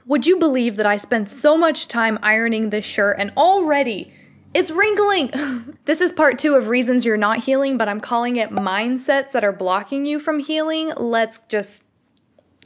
Would you believe that I spent so much time ironing this shirt and already it's wrinkling? This is part 2 of reasons you're not healing, but I'm calling it mindsets that are blocking you from healing. Let's just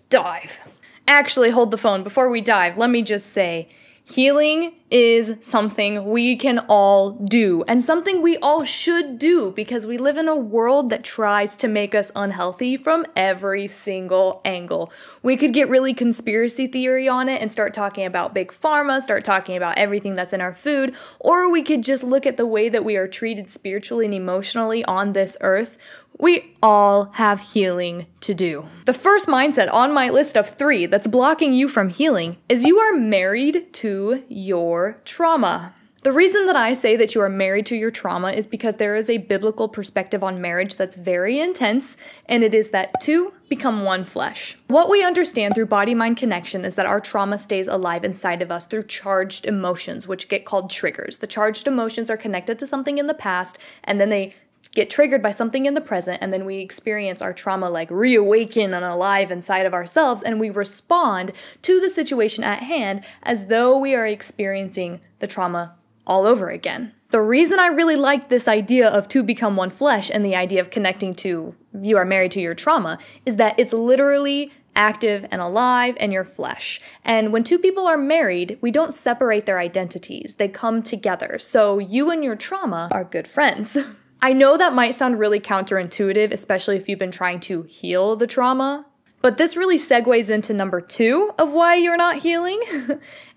dive. Actually, hold the phone. Before we dive, let me just say, healing is something we can all do and something we all should do because we live in a world that tries to make us unhealthy from every single angle. We could get really conspiracy theory on it and start talking about big pharma, start talking about everything that's in our food, or we could just look at the way that we are treated spiritually and emotionally on this earth. We all have healing to do. The first mindset on my list of 3 that's blocking you from healing is you are married to your trauma. The reason that I say that you are married to your trauma is because there is a biblical perspective on marriage that's very intense, and it is that 2 become one flesh. What we understand through body-mind connection is that our trauma stays alive inside of us through charged emotions, which get called triggers. The charged emotions are connected to something in the past, and then they get triggered by something in the present, and then we experience our trauma like reawaken and alive inside of ourselves, and we respond to the situation at hand as though we are experiencing the trauma all over again. The reason I really like this idea of 2 become one flesh and the idea of connecting to you are married to your trauma is that it's literally active and alive in your flesh. And when 2 people are married, we don't separate their identities. They come together. So you and your trauma are good friends. I know that might sound really counterintuitive, especially if you've been trying to heal the trauma, but this really segues into number 2 of why you're not healing,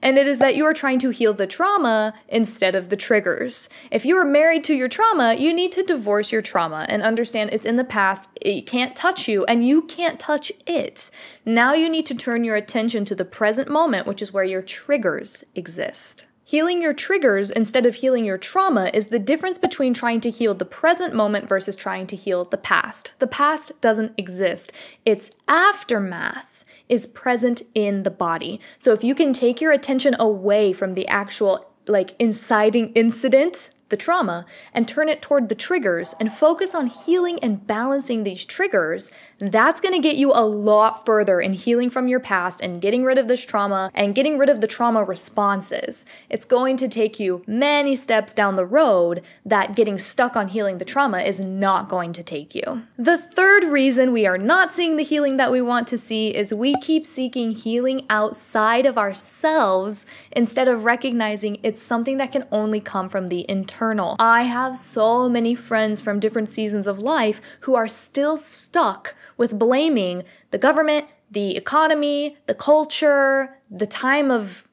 and it is that you are trying to heal the trauma instead of the triggers. If you are married to your trauma, you need to divorce your trauma and understand it's in the past, it can't touch you, and you can't touch it. Now you need to turn your attention to the present moment, which is where your triggers exist. Healing your triggers instead of healing your trauma is the difference between trying to heal the present moment versus trying to heal the past. The past doesn't exist. Its aftermath is present in the body. So if you can take your attention away from the actual inciting incident, the trauma, and turn it toward the triggers and focus on healing and balancing these triggers, that's going to get you a lot further in healing from your past and getting rid of this trauma and getting rid of the trauma responses. It's going to take you many steps down the road that getting stuck on healing the trauma is not going to take you. The third reason we are not seeing the healing that we want to see is we keep seeking healing outside of ourselves instead of recognizing it's something that can only come from the internal. I have so many friends from different seasons of life who are still stuck with blaming the government, the economy, the culture, the time of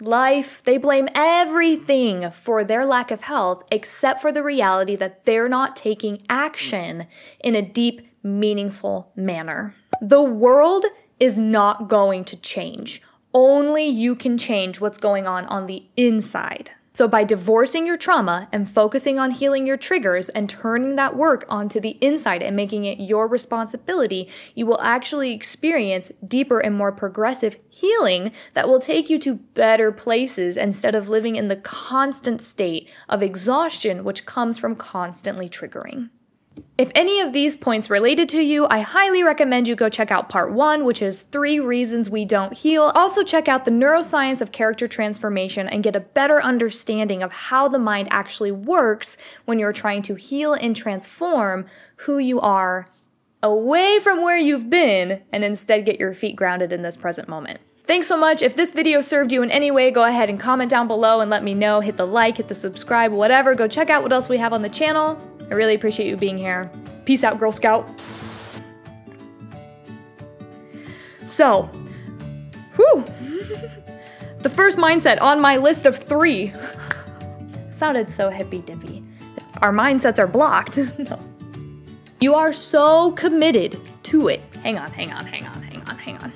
life. They blame everything for their lack of health except for the reality that they're not taking action in a deep, meaningful manner. The world is not going to change. Only you can change what's going on the inside. So by divorcing your trauma and focusing on healing your triggers and turning that work onto the inside and making it your responsibility, you will actually experience deeper and more progressive healing that will take you to better places instead of living in the constant state of exhaustion which comes from constantly triggering. If any of these points related to you, I highly recommend you go check out part 1, which is 3 reasons we don't heal. Also check out the neuroscience of character transformation and get a better understanding of how the mind actually works when you're trying to heal and transform who you are away from where you've been and instead get your feet grounded in this present moment. Thanks so much. If this video served you in any way, go ahead and comment down below and let me know. Hit the like, hit the subscribe, whatever. Go check out what else we have on the channel. I really appreciate you being here. Peace out, Girl Scout. So, whew. The first mindset on my list of 3. Sounded so hippy-dippy. Our mindsets are blocked. No. You are so committed to it. Hang on.